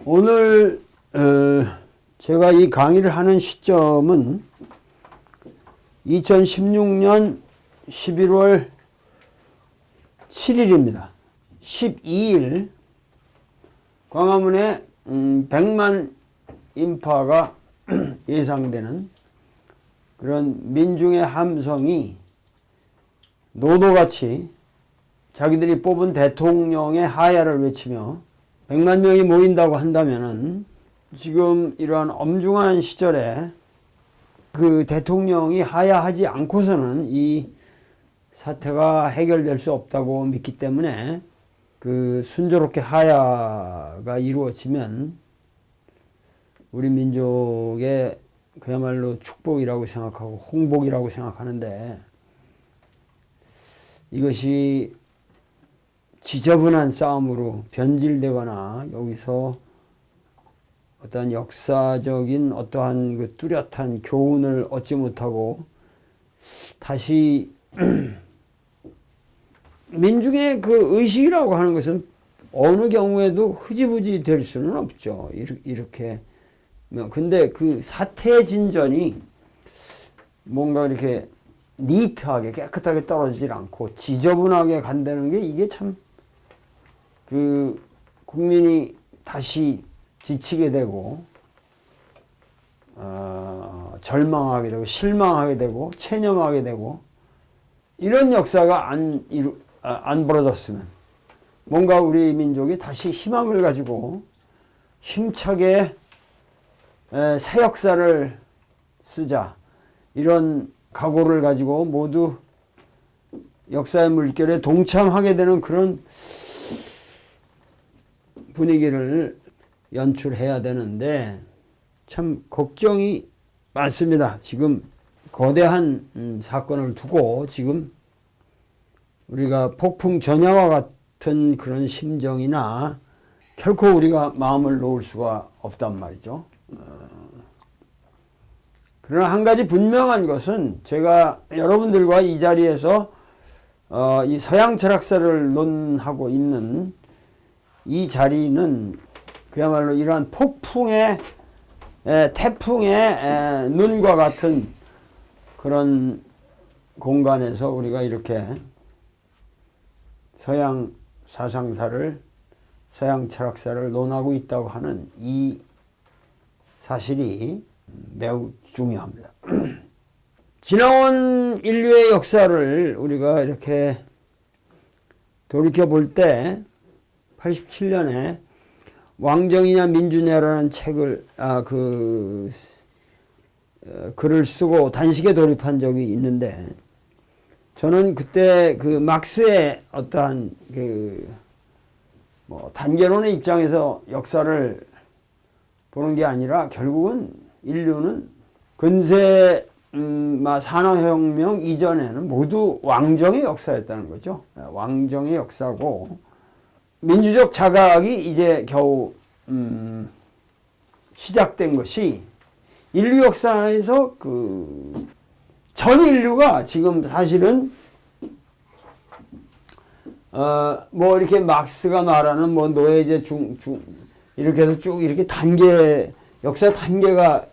오늘 제가 이 강의를 하는 시점은 2016년 11월 7일입니다. 12일 광화문에 100만 인파가 예상되는 그런 민중의 함성이 노도같이 자기들이 뽑은 대통령의 하야를 외치며 100만 명이 모인다고 한다면은 지금 이러한 엄중한 시절에 그 대통령이 하야하지 않고서는 이 사태가 해결될 수 없다고 믿기 때문에 그 순조롭게 하야가 이루어지면 우리 민족의 그야말로 축복이라고 생각하고 홍복이라고 생각하는데, 이것이 지저분한 싸움으로 변질되거나 여기서 어떠한 역사적인 어떠한 그 뚜렷한 교훈을 얻지 못하고 다시 민중의 그 의식이라고 하는 것은 어느 경우에도 흐지부지 될 수는 없죠. 이렇게. 근데 그 사태의 진전이 뭔가 이렇게 니트하게 깨끗하게 떨어지질 않고 지저분하게 간다는 게 이게 참 그 국민이 다시 지치게 되고 절망하게 되고 실망하게 되고 체념하게 되고 이런 역사가 안 벌어졌으면 뭔가 우리 민족이 다시 희망을 가지고 힘차게 새 역사를 쓰자, 이런 각오를 가지고 모두 역사의 물결에 동참하게 되는 그런 분위기를 연출해야 되는데 참 걱정이 많습니다. 지금 거대한 사건을 두고 지금 우리가 폭풍 전야와 같은 그런 심정이나 결코 우리가 마음을 놓을 수가 없단 말이죠. 그러나 한 가지 분명한 것은 제가 여러분들과 이 자리에서 이 서양 철학사를 논하고 있는 이 자리는 그야말로 이러한 폭풍의 태풍의 눈과 같은 그런 공간에서 우리가 이렇게 서양 사상사를, 서양 철학사를 논하고 있다고 하는 이 사실이 매우 중요합니다. 지나온 인류의 역사를 우리가 이렇게 돌이켜 볼 때 87년에 왕정이냐 민주냐라는 책을 글을 쓰고 단식에 돌입한 적이 있는데, 저는 그때 그 막스의 어떠한 단계론의 입장에서 역사를 보는 게 아니라 결국은 인류는 근세 산업혁명 이전에는 모두 왕정의 역사였다는 거죠. 왕정의 역사고 민주적 자각이 이제 겨우 시작된 것이 인류 역사에서 그 전 인류가 지금 사실은 뭐 이렇게 막스가 말하는 뭐 노예제 이렇게 해서 쭉 이렇게 역사 단계가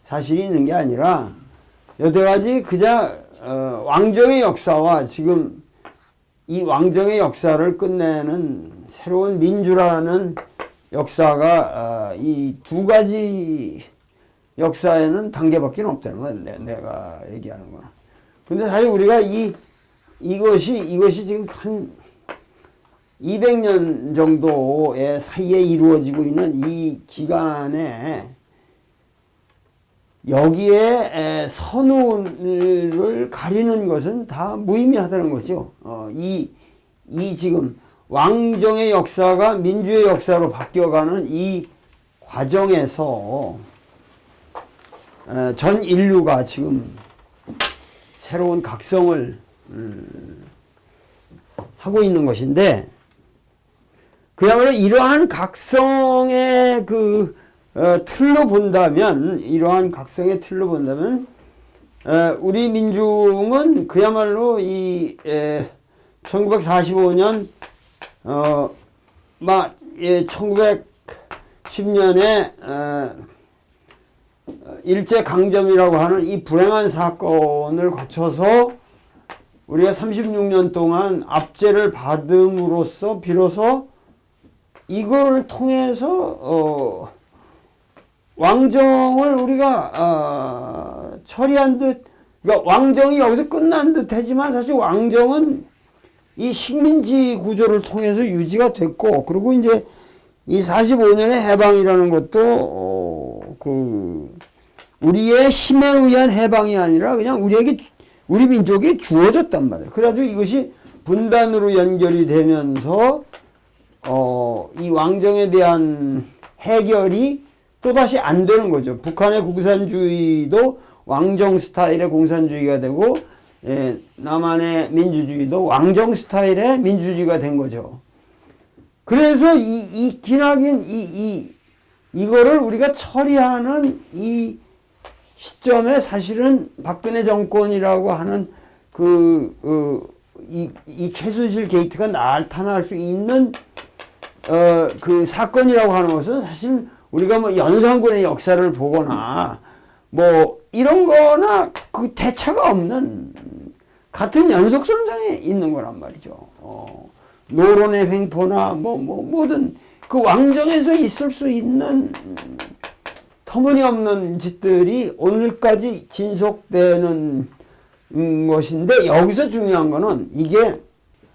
사실이 있는 게 아니라 여태까지 그저 왕정의 역사와 지금 이 왕정의 역사를 끝내는 새로운 민주라는 역사가 이 두 가지 역사에는 단계밖에 없다는 거야. 내가 얘기하는 거는. 근데 사실 우리가 이것이 지금 한 200년 정도의 사이에 이루어지고 있는 이 기간에 여기에 선우를 가리는 것은 다 무의미하다는 거죠. 이 지금 왕정의 역사가 민주의 역사로 바뀌어가는 이 과정에서 전 인류가 지금 새로운 각성을 하고 있는 것인데, 그야말로 이러한 각성의 틀로 본다면, 우리 민중은 그야말로 이 1945년 1900 2010년에 일제강점이라고 하는 이 불행한 사건을 거쳐서 우리가 36년 동안 압제를 받음으로써 비로소 이거를 통해서 왕정을 우리가 처리한 듯, 그러니까 왕정이 여기서 끝난 듯 하지만 사실 왕정은 이 식민지 구조를 통해서 유지가 됐고, 그리고 이제 이 45년의 해방이라는 것도 우리의 힘에 의한 해방이 아니라 그냥 우리 민족이 주어졌단 말이에요. 그래가지고 이것이 분단으로 연결이 되면서 이 왕정에 대한 해결이 또다시 안 되는 거죠. 북한의 공산주의도 왕정 스타일의 공산주의가 되고, 남한의 민주주의도 왕정 스타일의 민주주의가 된 거죠. 그래서 기나긴 이거를 우리가 처리하는 이 시점에 사실은 박근혜 정권이라고 하는 이 최순실 게이트가 나타날 수 있는 그 사건이라고 하는 것은 사실 우리가 뭐 연산군의 역사를 보거나 뭐 이런 거나 그 대차가 없는 같은 연속선상에 있는 거란 말이죠. 노론의 횡포나 뭐든 그 왕정에서 있을 수 있는 터무니없는 짓들이 오늘까지 진속되는 것인데, 여기서 중요한 거는 이게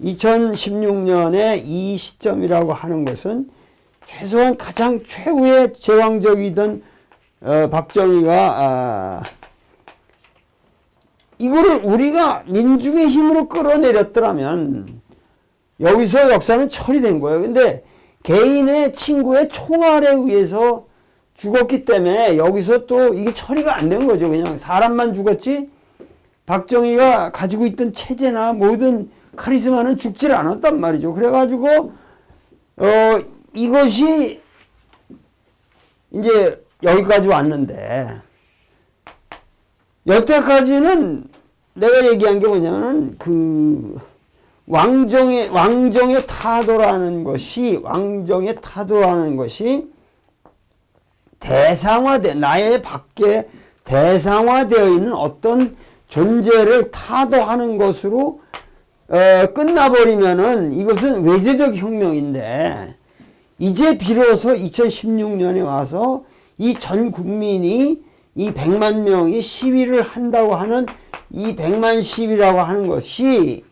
2016년에 이 시점이라고 하는 것은 최소한 가장 최후의 제왕적이던 박정희가 이거를 우리가 민중의 힘으로 끌어내렸더라면 여기서 역사는 처리된 거예요. 근데 개인의 친구의 총알에 의해서 죽었기 때문에 여기서 또 이게 처리가 안 된 거죠. 그냥 사람만 죽었지 박정희가 가지고 있던 체제나 모든 카리스마는 죽질 않았단 말이죠. 그래가지고 이것이 이제 여기까지 왔는데, 여태까지는 내가 얘기한 게 뭐냐면 왕정의 타도라는 것이 나의 밖에 대상화되어 있는 어떤 존재를 타도하는 것으로 끝나버리면은 이것은 외제적 혁명인데, 이제 비로소 2016년에 와서 이 전 국민이 이 100만 명이 시위를 한다고 하는 이 100만 시위라고 하는 것이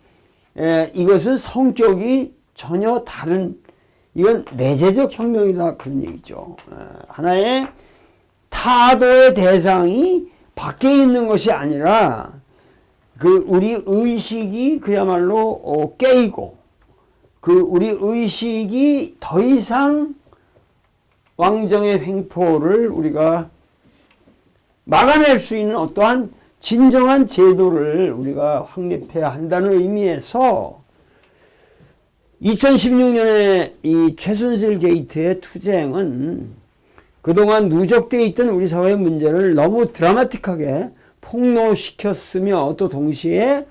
이것은 성격이 전혀 다른, 이건 내재적 혁명이다, 그런 얘기죠. 하나의 타도의 대상이 밖에 있는 것이 아니라 우리 의식이 그야말로 깨이고, 우리 의식이 더 이상 왕정의 횡포를 우리가 막아낼 수 있는 어떠한 진정한 제도를 우리가 확립해야 한다는 의미에서 2016년에 이 최순실 게이트의 투쟁은 그동안 누적되어 있던 우리 사회의 문제를 너무 드라마틱하게 폭로시켰으며, 또 동시에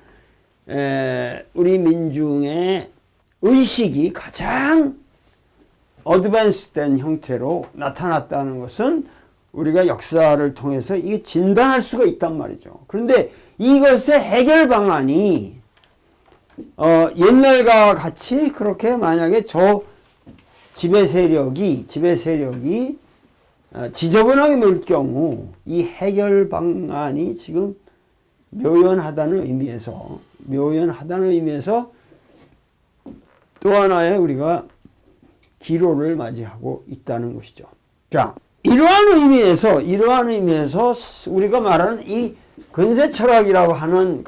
우리 민중의 의식이 가장 어드밴스된 형태로 나타났다는 것은 우리가 역사를 통해서 이게 진단할 수가 있단 말이죠. 그런데 이것의 해결 방안이 옛날과 같이 그렇게 만약에 저 지배 세력이 지저분하게 놀 경우 이 해결 방안이 지금 묘연하다는 의미에서 또 하나의 우리가 기로를 맞이하고 있다는 것이죠. 자, 이러한 의미에서 우리가 말하는 이 근세 철학이라고 하는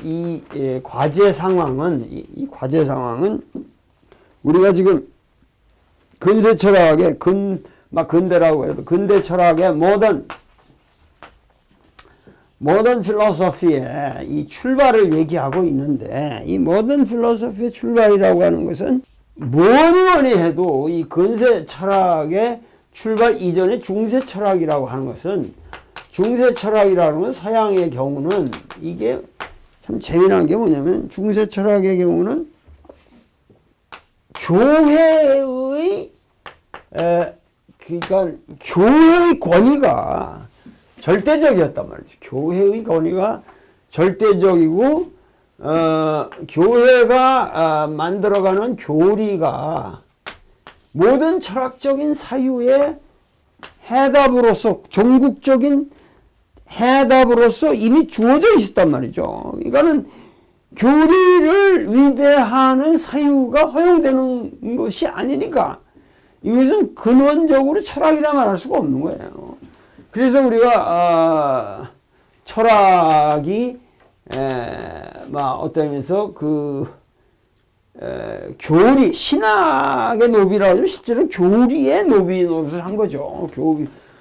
이 과제 상황은 우리가 지금 근세 철학의 근대라고 해도 근대 철학의 모던 필로소피의 이 출발을 얘기하고 있는데, 이 모던 필로소피의 출발이라고 하는 것은 뭐니 해도 이 근세 철학의 출발 이전에 중세 철학이라고 하는 것은, 중세 철학이라는 건 서양의 경우는 이게 참 재미난 게 뭐냐면, 중세 철학의 경우는 교회의 그러니까 교회의 권위가 절대적이었단 말이죠. 교회의 권위가 절대적이고 교회가 만들어가는 교리가 모든 철학적인 사유의 해답으로서 종국적인 해답으로서 이미 주어져 있었단 말이죠. 그러니까는 교리를 위배하는 사유가 허용되는 것이 아니니까 이것은 근원적으로 철학이라 말할 수가 없는 거예요. 그래서 우리가 철학이 어떤 의미에서 교리, 신학의 노비라고 하죠. 실제로 교리의 노비 노릇을 한 거죠.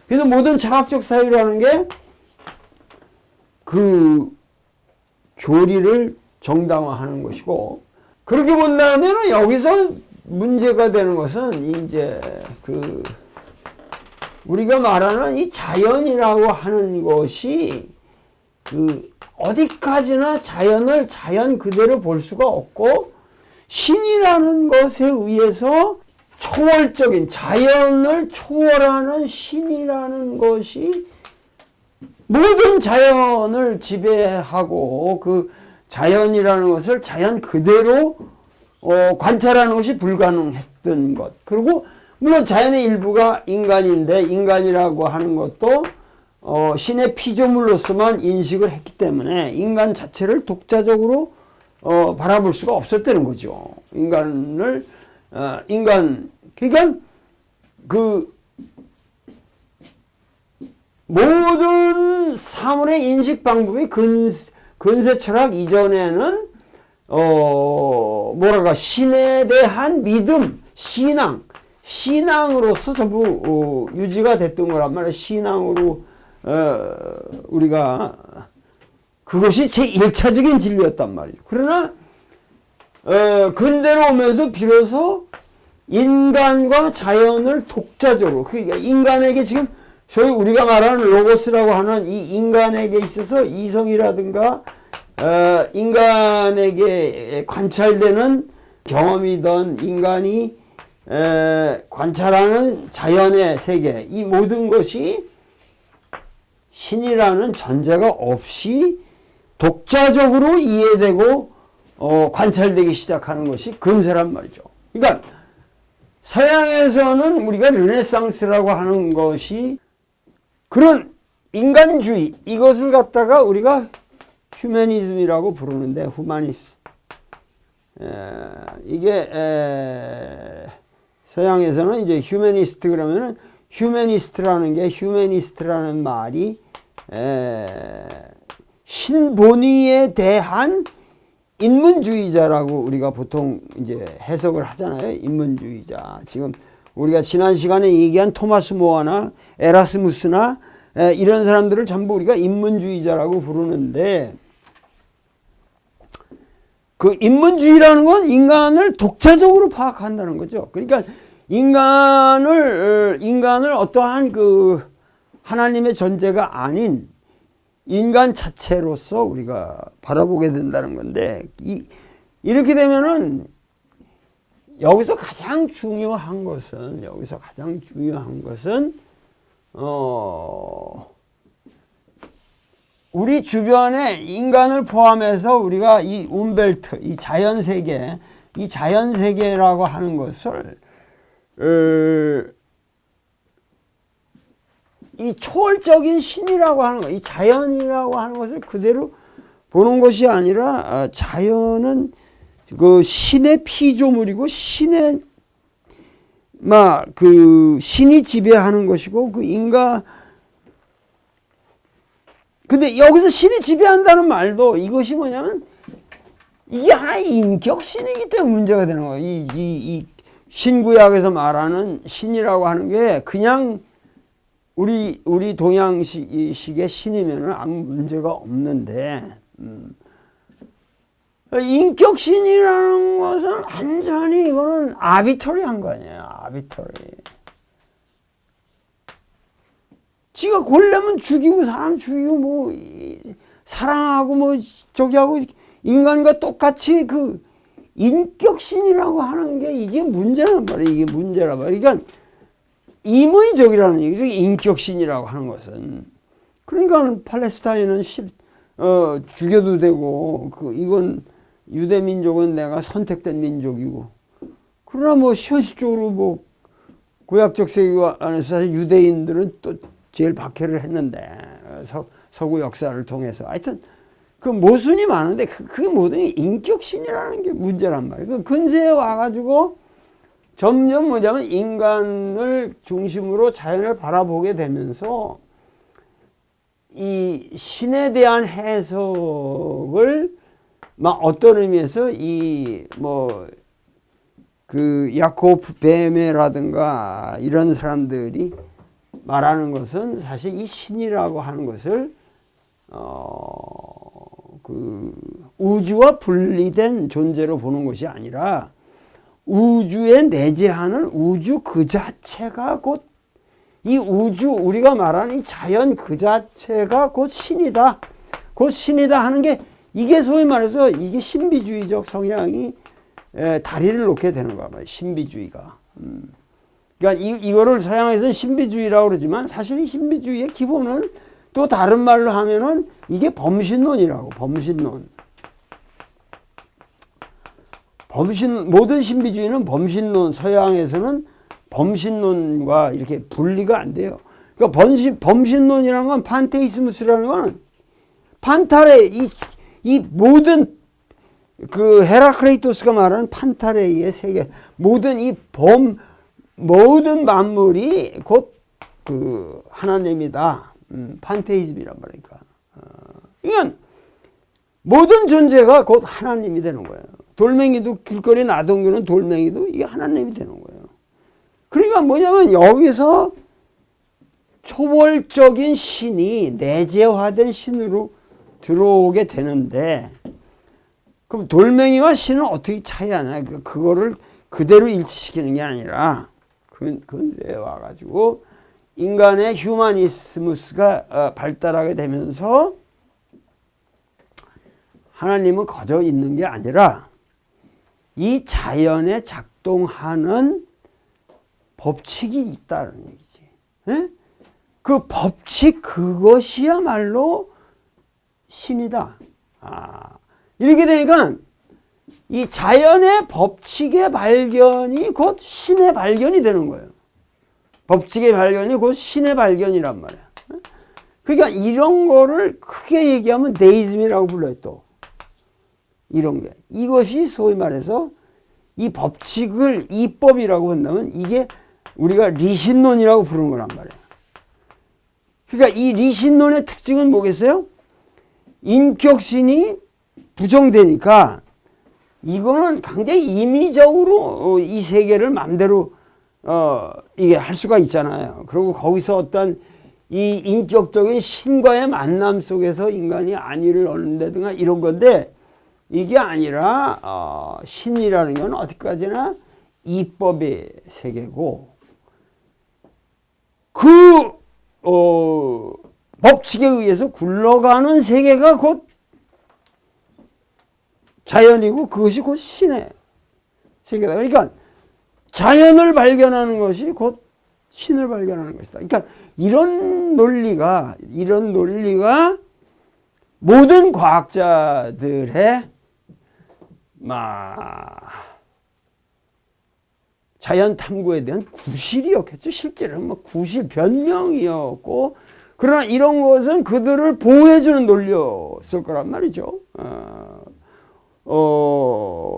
그래서 모든 철학적 사유라는 게 그 교리를 정당화하는 것이고, 그렇게 본다면 여기서 문제가 되는 것은 이제 우리가 말하는 이 자연이라고 하는 것이 어디까지나 자연을 자연 그대로 볼 수가 없고, 신이라는 것에 의해서 초월적인 자연을 초월하는 신이라는 것이 모든 자연을 지배하고 그 자연이라는 것을 자연 그대로 관찰하는 것이 불가능했던 것. 그리고 물론 자연의 일부가 인간인데 인간이라고 하는 것도 신의 피조물로서만 인식을 했기 때문에 인간 자체를 독자적으로 바라볼 수가 없었다는 거죠. 그러니까 모든 사물의 인식 방법이 근세 철학 이전에는 신에 대한 믿음, 신앙으로서 전부 유지가 됐던 거란 말이에요. 신앙으로 우리가 그것이 제1차적인 진리였단 말이죠. 그러나 근대로 오면서 비로소 인간과 자연을 독자적으로, 그러니까 인간에게 지금 소위 우리가 말하는 로고스라고 하는 이 인간에게 있어서 이성이라든가 인간에게 관찰되는 경험이든 인간이 관찰하는 자연의 세계, 이 모든 것이 신이라는 전제가 없이 독자적으로 이해되고 관찰되기 시작하는 것이 근세란 말이죠. 그러니까 서양에서는 우리가 르네상스라고 하는 것이 그런 인간주의, 이것을 갖다가 우리가 휴머니즘이라고 부르는데, 후마니스. 이게 서양에서는 이제 휴머니스트 그러면은 휴머니스트라는 말이 신본위에 대한 인문주의자라고 우리가 보통 이제 해석을 하잖아요. 인문주의자. 지금 우리가 지난 시간에 얘기한 토마스 모어나 에라스무스나 이런 사람들을 전부 우리가 인문주의자라고 부르는데, 그 인문주의라는 건 인간을 독자적으로 파악한다는 거죠. 그러니까 인간을 어떠한 하나님의 존재가 아닌 인간 자체로서 우리가 바라보게 된다는 건데, 이렇게 되면은 여기서 가장 중요한 것은 우리 주변에 인간을 포함해서 우리가 이 움벨트, 이 자연세계라고 하는 것을 이 초월적인 신이라고 하는 것, 이 자연이라고 하는 것을 그대로 보는 것이 아니라 자연은 그 신의 피조물이고 신이 지배하는 것이고 근데 여기서 신이 지배한다는 말도 이것이 뭐냐면 이게 하나의 인격신이기 때문에 문제가 되는 거예요. 이 신구약에서 말하는 신이라고 하는 게 그냥 우리 동양식의 신이면은 아무 문제가 없는데, 인격신이라는 것은 완전히 이거는 아비터리한 거 아니에요. 아비터리. 지가 골라면 죽이고 사람 죽이고 사랑하고 저기하고 인간과 똑같이 인격신이라고 하는 게 이게 문제란 말이에요. 이게 문제란 말이에요. 그러니까 임의적이라는 얘기죠. 인격신이라고 하는 것은. 그러니까 팔레스타인은 죽여도 되고, 이건 유대 민족은 내가 선택된 민족이고. 그러나 뭐 현실적으로 뭐 구약적 세계 안에서 사실 유대인들은 또 제일 박해를 했는데, 서구 역사를 통해서. 하여튼 그 모순이 많은데 그 모든 게 인격신이라는 게 문제란 말이에요. 그 근세에 와가지고 점점 뭐냐면 인간을 중심으로 자연을 바라보게 되면서 이 신에 대한 해석을 막 어떤 의미에서 야코프 베메라든가 이런 사람들이 말하는 것은 사실 이 신이라고 하는 것을 우주와 분리된 존재로 보는 것이 아니라 우주에 내재하는 우주 그 자체가 곧 이 우주, 우리가 말하는 이 자연 그 자체가 곧 신이다. 곧 신이다 하는 게 이게 소위 말해서 이게 신비주의적 성향이 다리를 놓게 되는 거야. 신비주의가. 그러니까 이거를 서양에서는 신비주의라고 그러지만 사실 이 신비주의의 기본은 또 다른 말로 하면은 이게 범신론이라고. 모든 신비주의는 범신론, 서양에서는 범신론과 이렇게 분리가 안 돼요. 그러니까 범신론이라는 건 판테이스무스라는 건 판타레, 이 모든 헤라크레이토스가 말하는 판타레이의 세계, 모든 모든 만물이 곧 하나님이다. 판테이즘이란 말이니까. 그러니까 모든 존재가 곧 하나님이 되는 거예요. 돌멩이도 길거리 나동기는 돌멩이도 이게 하나님이 되는 거예요. 그러니까 뭐냐면 여기서 초월적인 신이 내재화된 신으로 들어오게 되는데 그럼 돌멩이와 신은 어떻게 차이하냐? 그거를 그대로 일치시키는 게 아니라 근대에 와가지고 인간의 휴머니스무스가 발달하게 되면서 하나님은 거저 있는 게 아니라 이 자연에 작동하는 법칙이 있다는 얘기지. 에? 그 법칙 그것이야말로 신이다. 이렇게 되니까 이 자연의 법칙의 발견이 곧 신의 발견이 되는 거예요. 법칙의 발견이 곧 신의 발견이란 말이야. 그러니까 이런 거를 크게 얘기하면 데이즘이라고 불러요. 또 이런 게 이것이 소위 말해서 이 법칙을 이법이라고 한다면 이게 우리가 리신론이라고 부르는 거란 말이에요. 그러니까 이 리신론의 특징은 뭐겠어요? 인격신이 부정되니까 이거는 굉장히 임의적으로 이 세계를 마음대로 이게 할 수가 있잖아요. 그리고 거기서 어떤 이 인격적인 신과의 만남 속에서 인간이 안위를 얻는다든가 이런 건데 이게 아니라 신이라는 건 어디까지나 이법의 세계고 그 법칙에 의해서 굴러가는 세계가 곧 자연이고 그것이 곧 신의 세계다. 그러니까 자연을 발견하는 것이 곧 신을 발견하는 것이다. 그러니까 이런 논리가 모든 과학자들의 자연 탐구에 대한 구실이었겠죠. 실제로는 구실 변명이었고 그러나 이런 것은 그들을 보호해주는 논리였을 거란 말이죠.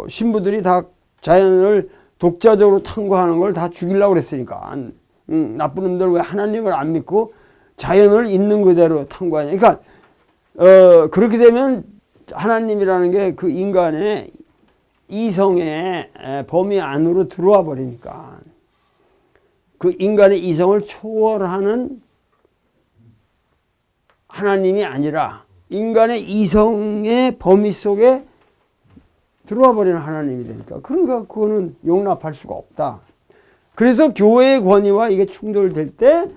신부들이 다 자연을 독자적으로 탐구하는 걸 다 죽이려고 그랬으니까 나쁜 놈들 왜 하나님을 안 믿고 자연을 있는 그대로 탐구하냐. 그러니까 그렇게 되면 하나님이라는 게 그 인간의 이성의 범위 안으로 들어와 버리니까 그 인간의 이성을 초월하는 하나님이 아니라 인간의 이성의 범위 속에 들어와 버리는 하나님이 되니까 그러니까 그거는 용납할 수가 없다. 그래서 교회의 권위와 이게 충돌될 때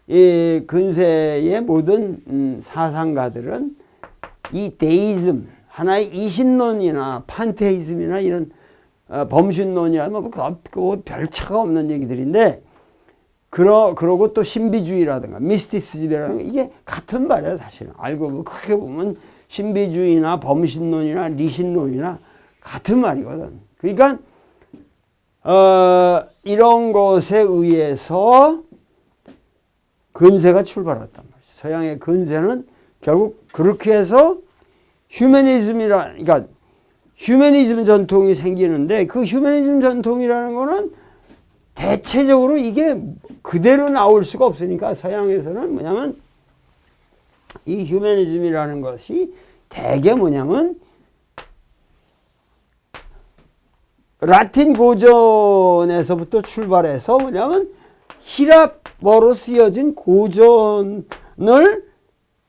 이 근세의 모든 사상가들은 이 데이즘 하나의 이신론이나 판테이즘이나 이런 범신론이나 뭐 별 차가 없는 얘기들인데 그러고 또 신비주의라든가 미스티시즘이라든가 이게 같은 말이에요, 사실은. 알고 보면, 크게 보면 신비주의나 범신론이나 리신론이나 같은 말이거든. 그러니까, 이런 것에 의해서 근세가 출발했단 말이죠. 서양의 근세는 결국 그렇게 해서 그러니까 휴머니즘 전통이 생기는데 그 휴머니즘 전통이라는 거는 대체적으로 이게 그대로 나올 수가 없으니까 서양에서는 뭐냐면 이 휴머니즘이라는 것이 대개 뭐냐면 라틴 고전에서부터 출발해서 뭐냐면 히랍어로 쓰여진 고전을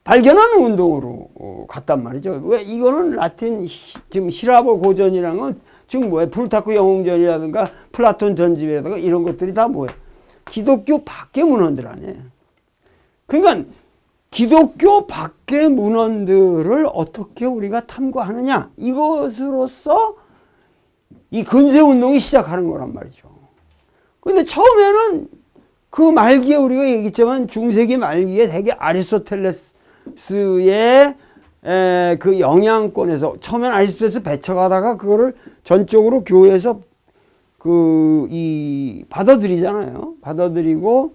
발견하는 운동으로 갔단 말이죠. 왜 이거는 지금 히랍어 고전이라는 건 지금 뭐예요? 플루타크 영웅전이라든가 플라톤 전집이라든가 이런 것들이 다 뭐예요? 기독교 밖의 문헌들 아니에요. 그러니까 기독교 밖의 문헌들을 어떻게 우리가 탐구하느냐 이것으로서 이 근세 운동이 시작하는 거란 말이죠. 그런데 처음에는 그 말기에 우리가 얘기했지만 중세기 말기에 되게 아리스토텔레스의 그 영향권에서 처음엔 아리스토텔레스 배척하다가 그거를 전적으로 교회에서 받아들이잖아요. 받아들이고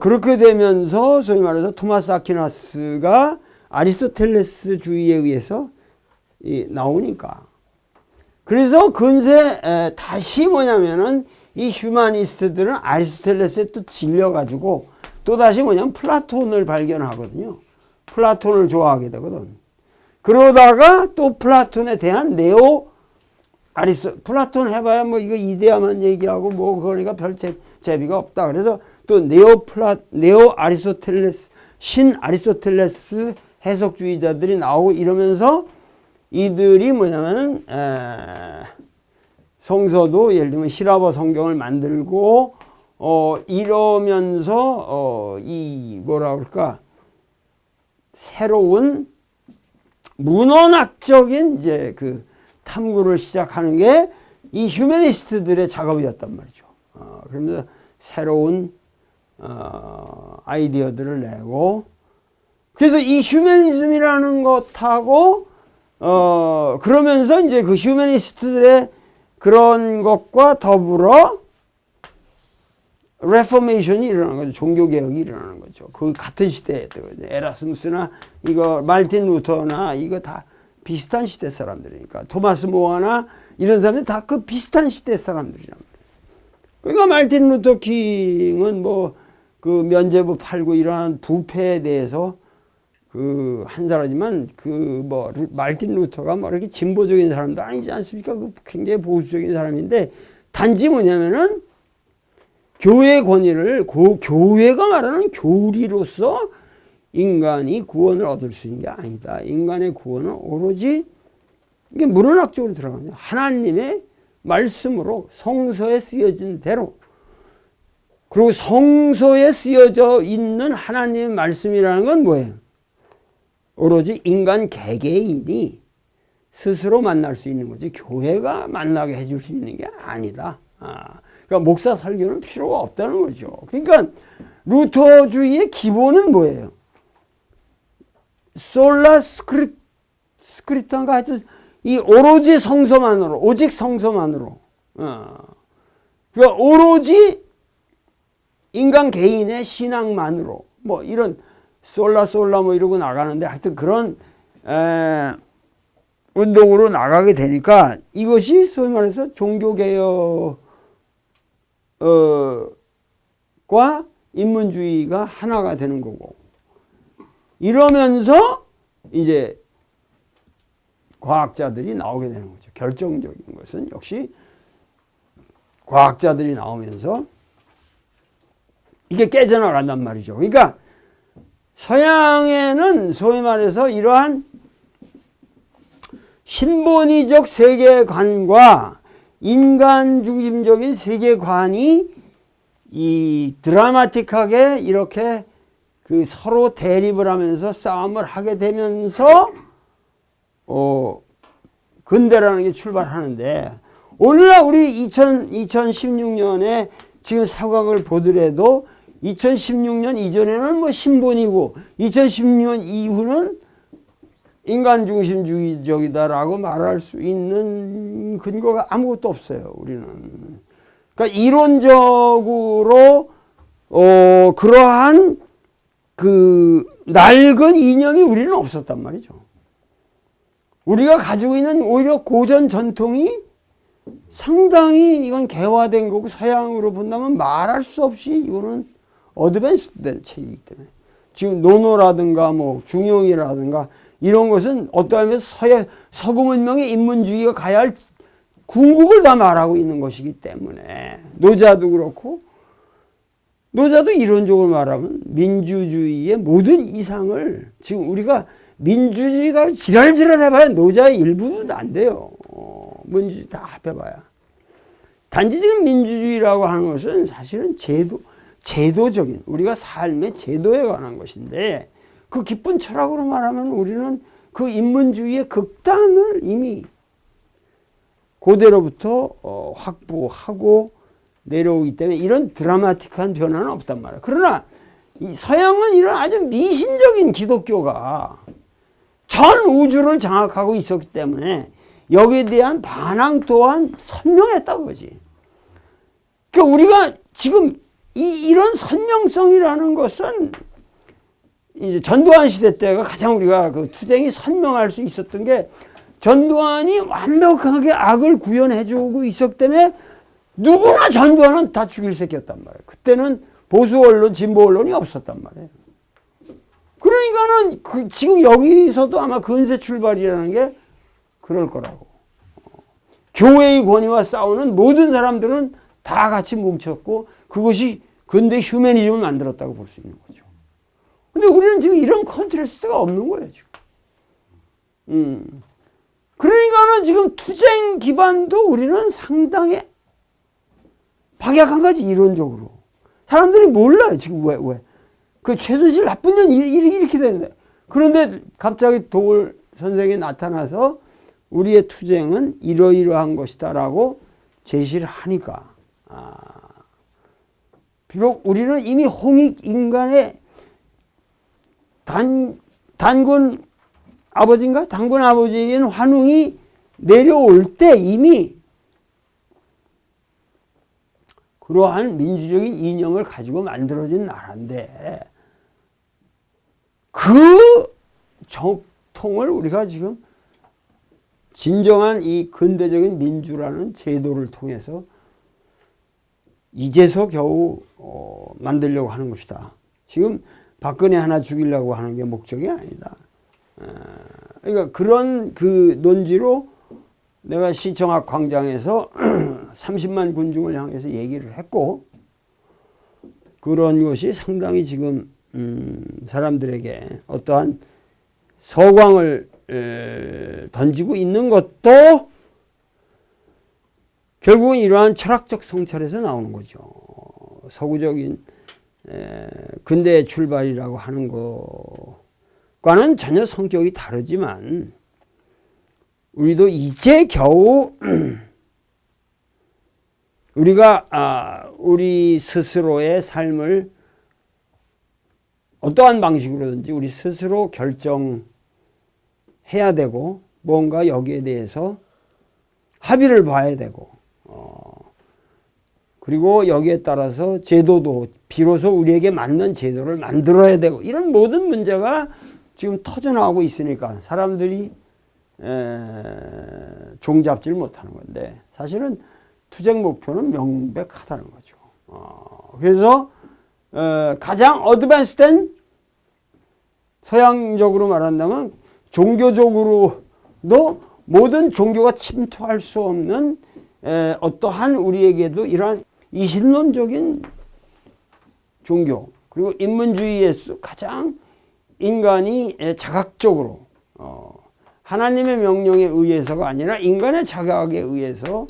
그렇게 되면서 소위 말해서 토마스 아퀴나스가 아리스토텔레스주의에 의해서 나오니까. 그래서 근세 다시 뭐냐면은 이 휴머니스트들은 아리스토텔레스에 또 질려가지고 또 다시 뭐냐면 플라톤을 발견하거든요. 플라톤을 좋아하게 되거든. 그러다가 또 플라톤에 대한 플라톤 해봐야 뭐 이거 이데아만 얘기하고 뭐 그러니까 별 재미가 없다. 그래서 또 신 아리스토텔레스 해석주의자들이 나오고 이러면서 이들이 뭐냐면은 성서도 예를 들면 히랍어 성경을 만들고 이러면서 이 뭐라 그럴까 새로운 문헌학적인 이제 그 탐구를 시작하는 게 이 휴머니스트들의 작업이었단 말이죠. 그러면서 새로운 아이디어들을 내고 그래서 이 휴머니즘이라는 것하고 그러면서 이제 그 휴머니스트들의 그런 것과 더불어 레포메이션이 일어나는 거죠. 종교개혁이 일어나는 거죠. 그 같은 시대에 에라스무스나 이거 말틴 루터나 이거 다 비슷한 시대 사람들이니까 토마스 모어나 이런 사람들 다 그 비슷한 시대 사람들이란 말이에요. 그러니까 말틴 루터 킹은 뭐 그 면죄부 팔고 이러한 부패에 대해서 그 한 사람이지만 그 뭐 말틴 루터가 뭐 이렇게 진보적인 사람도 아니지 않습니까? 그 굉장히 보수적인 사람인데 단지 뭐냐면은 교회 권위를 교회가 말하는 교리로서 인간이 구원을 얻을 수 있는 게 아니다. 인간의 구원은 오로지 이게 문헌학적으로 들어가요. 하나님의 말씀으로 성서에 쓰여진 대로 그리고 성서에 쓰여져 있는 하나님의 말씀이라는 건 뭐예요? 오로지 인간 개개인이 스스로 만날 수 있는 거지 교회가 만나게 해줄 수 있는 게 아니다. 그러니까 목사 설교는 필요가 없다는 거죠. 그러니까 루터주의의 기본은 뭐예요? 솔라 스크립트인가 하여튼 이 오로지 성서만으로 오직 성서만으로 그러니까 오로지 인간 개인의 신앙만으로 뭐 이런 솔라 뭐 이러고 나가는데 하여튼 그런 운동으로 나가게 되니까 이것이 소위 말해서 종교개혁과 인문주의가 하나가 되는 거고 이러면서 이제 과학자들이 나오게 되는 거죠. 결정적인 것은 역시 과학자들이 나오면서 이게 깨져나간단 말이죠. 그러니까 서양에는 소위 말해서 이러한 신본의적 세계관과 인간 중심적인 세계관이 이 드라마틱하게 이렇게 그 서로 대립을 하면서 싸움을 하게 되면서 근대라는 게 출발하는데 오늘날 우리 2016년에 지금 사각을 보더라도 2016년 이전에는 뭐 신본이고 2016년 이후는 인간 중심주의적이다라고 말할 수 있는 근거가 아무것도 없어요. 우리는. 그러니까 이론적으로 그러한 그 낡은 이념이 우리는 없었단 말이죠. 우리가 가지고 있는 오히려 고전 전통이 상당히 이건 개화된 거고 서양으로 본다면 말할 수 없이 이거는 어드밴스된 책이기 때문에 지금 노노라든가 뭐 중용이라든가 이런 것은 어떠한 면에서 서구 문명의 인문주의가 가야 할 궁극을 다 말하고 있는 것이기 때문에 노자도 그렇고 노자도 이론적으로 말하면 민주주의의 모든 이상을 지금 우리가 민주주의가 지랄지랄 해봐야 노자의 일부는 안 돼요. 민주주의 다 합해봐야. 단지 지금 민주주의라고 하는 것은 사실은 제도적인 우리가 삶의 제도에 관한 것인데 그 깊은 철학으로 말하면 우리는 그 인문주의의 극단을 이미 고대로부터 확보하고 내려오기 때문에 이런 드라마틱한 변화는 없단 말이에요. 그러나 이 서양은 이런 아주 미신적인 기독교가 전 우주를 장악하고 있었기 때문에 여기에 대한 반항 또한 선명했다고 그러지. 그러니까 우리가 지금 이런 선명성이라는 것은 이제 전두환 시대 때가 가장 우리가 그 투쟁이 선명할 수 있었던 게 전두환이 완벽하게 악을 구현해주고 있었기 때문에 누구나 전두환은 다 죽일 새끼였단 말이에요. 그때는 보수 언론, 진보 언론이 없었단 말이에요. 그러니까는 지금 여기서도 아마 근세 출발이라는 게 그럴 거라고. 교회의 권위와 싸우는 모든 사람들은 다 같이 뭉쳤고 그것이 근대 휴머니즘을 만들었다고 볼 수 있는 거죠. 근데 우리는 지금 이런 컨트라스트가 없는 거예요, 지금. 그러니까는 지금 투쟁 기반도 우리는 상당히 박약한 거지, 이론적으로. 사람들이 몰라요, 지금 왜. 그 최순실 나쁜 년 이렇게 됐는데. 그런데 갑자기 도울 선생이 나타나서 우리의 투쟁은 이러이러한 것이다라고 제시를 하니까. 비록 우리는 이미 홍익 인간의 단군 아버지인가? 단군 아버지에게는 환웅이 내려올 때 이미 그러한 민주적인 이념을 가지고 만들어진 나라인데 그 정통을 우리가 지금 진정한 이 근대적인 민주라는 제도를 통해서 이제서 겨우 만들려고 하는 것이다. 지금 박근혜 하나 죽이려고 하는 게 목적이 아니다. 그러니까 그런 그 논지로 내가 시청 앞 광장에서 30만 군중을 향해서 얘기를 했고 그런 것이 상당히 지금 사람들에게 어떠한 서광을 던지고 있는 것도 결국은 이러한 철학적 성찰에서 나오는 거죠. 서구적인 근대의 출발이라고 하는 것과는 전혀 성격이 다르지만 우리도 이제 겨우 우리가 우리 스스로의 삶을 어떠한 방식으로든지 우리 스스로 결정해야 되고 뭔가 여기에 대해서 합의를 봐야 되고 그리고 여기에 따라서 제도도 비로소 우리에게 맞는 제도를 만들어야 되고 이런 모든 문제가 지금 터져나오고 있으니까 사람들이 종잡지를 못하는 건데 사실은 투쟁 목표는 명백하다는 거죠. 그래서 가장 어드밴스된 서양적으로 말한다면 종교적으로도 모든 종교가 침투할 수 없는 어떠한 우리에게도 이러한 이신론적인 종교 그리고 인문주의에서 가장 인간이 자각적으로 하나님의 명령에 의해서가 아니라 인간의 자각에 의해서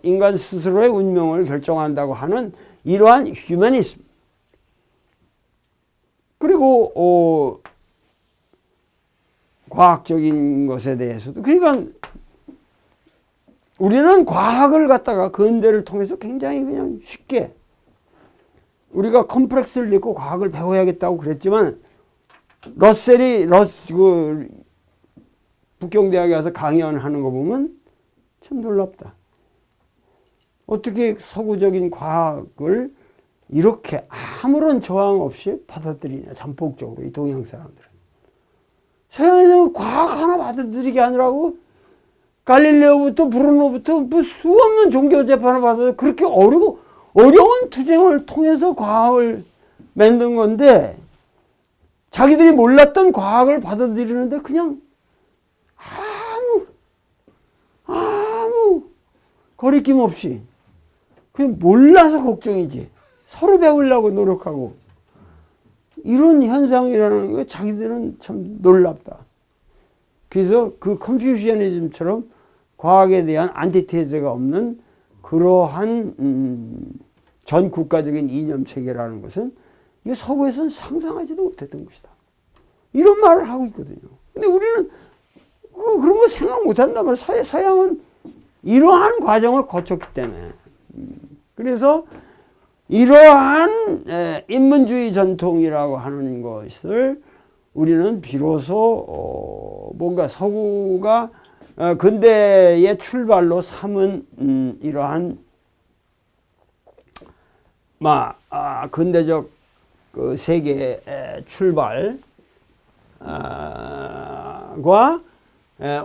인간 스스로의 운명을 결정한다고 하는 이러한 휴머니즘 그리고 과학적인 것에 대해서도 그러니까 우리는 과학을 갖다가 근대를 통해서 굉장히 그냥 쉽게 우리가 컴플렉스를 읽고 과학을 배워야겠다고 그랬지만 러셀이 북경대학에 와서 강연하는 거 보면 참 놀랍다. 어떻게 서구적인 과학을 이렇게 아무런 저항 없이 받아들이냐, 전폭적으로 이 동양 사람들은. 서양에서는 과학 하나 받아들이게 하느라고 갈릴레오부터 브루노부터 뭐 수없는 종교 재판을 받아서 그렇게 어려운 투쟁을 통해서 과학을 만든 건데 자기들이 몰랐던 과학을 받아들이는데 그냥 아무 거리낌 없이 그냥 몰라서 걱정이지 서로 배우려고 노력하고 이런 현상이라는 거 자기들은 참 놀랍다. 그래서 그 컨퓨시아니즘처럼 과학에 대한 안티테제가 없는 그러한 전 국가적인 이념 체계라는 것은 이게 서구에서는 상상하지도 못했던 것이다. 이런 말을 하고 있거든요. 근데 우리는 그런 거 생각 못한단 말이에요. 서양은 이러한 과정을 거쳤기 때문에. 그래서 이러한 인문주의 전통이라고 하는 것을 우리는 비로소 뭔가 서구가 근대의 출발로 삼은 이러한 근대적 그 세계의 출발과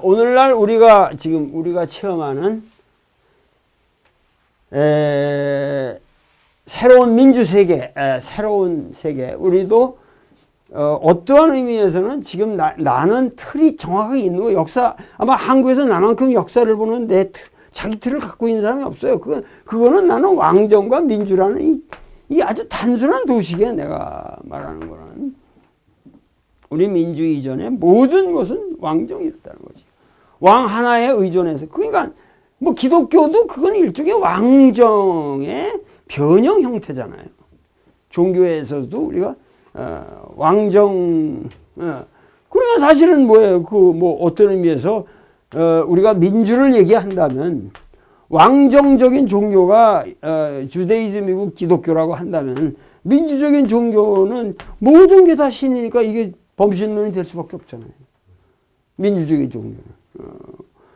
오늘날 우리가 체험하는 새로운 민주세계, 새로운 세계, 우리도 어떠한 의미에서는 지금 나는 틀이 정확하게 있는 거 아마 한국에서 나만큼 역사를 보는 자기 틀을 갖고 있는 사람이 없어요. 그거는 나는 왕정과 민주라는 이 아주 단순한 도식이야. 내가 말하는 거는. 우리 민주 이전에 모든 것은 왕정이었다는 거지. 왕 하나에 의존해서. 그러니까 뭐 기독교도 그건 일종의 왕정의 변형 형태잖아요. 종교에서도 우리가 왕정 그러니까 사실은 뭐예요? 어떤 의미에서 우리가 민주를 얘기한다면 왕정적인 종교가 주데이즘이고 기독교라고 한다면 민주적인 종교는 모든 게 다 신이니까 이게 범신론이 될 수밖에 없잖아요. 민주적인 종교는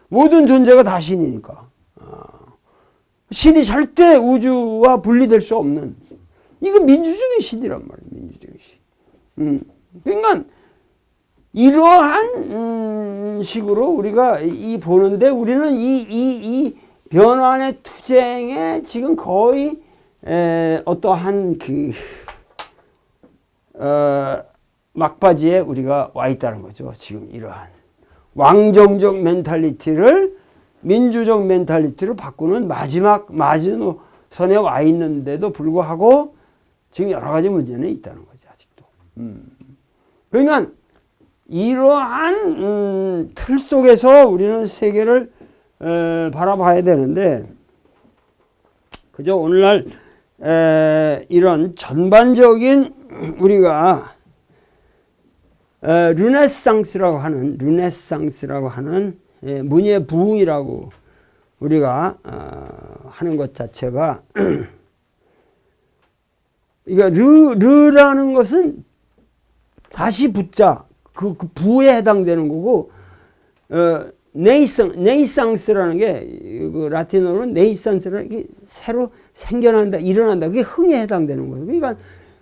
모든 존재가 다 신이니까 신이 절대 우주와 분리될 수 없는 이거 민주적인 신이란 말이에요. 민주적인 신. 그러니까 이러한 식으로 우리가 보는데 우리는 이 변환의 투쟁에 지금 거의 어떠한 막바지에 우리가 와 있다는 거죠. 지금 이러한 왕정적 멘탈리티를 민주적 멘탈리티로 바꾸는 마지막 마지노선에 와 있는데도 불구하고 지금 여러 가지 문제는 있다는 거죠. 아직도. 그러니까 이러한 틀 속에서 우리는 세계를 바라봐야 되는데 그저 오늘날 이런 전반적인 우리가 르네상스라고 하는 문예 부흥이라고 우리가 하는 것 자체가 르라는 것은 다시 붙자 그 부에 해당되는 거고 네이상스라는 게 라틴어로는 네이상스라는 게 새로 생겨난다 일어난다 그게 흥에 해당되는 거예요. 그러니까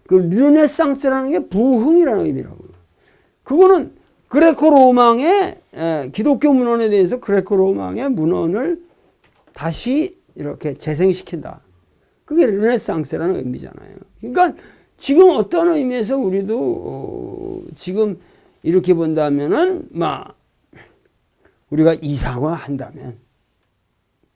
그 르네상스라는 게 부흥이라는 의미라고. 그거는 그레코 로망의 기독교 문헌에 대해서 그레코 로망의 문헌을 다시 이렇게 재생시킨다. 그게 르네상스라는 의미잖아요. 그러니까 지금 어떤 의미에서 우리도 지금 이렇게 본다면은 우리가 이상화한다면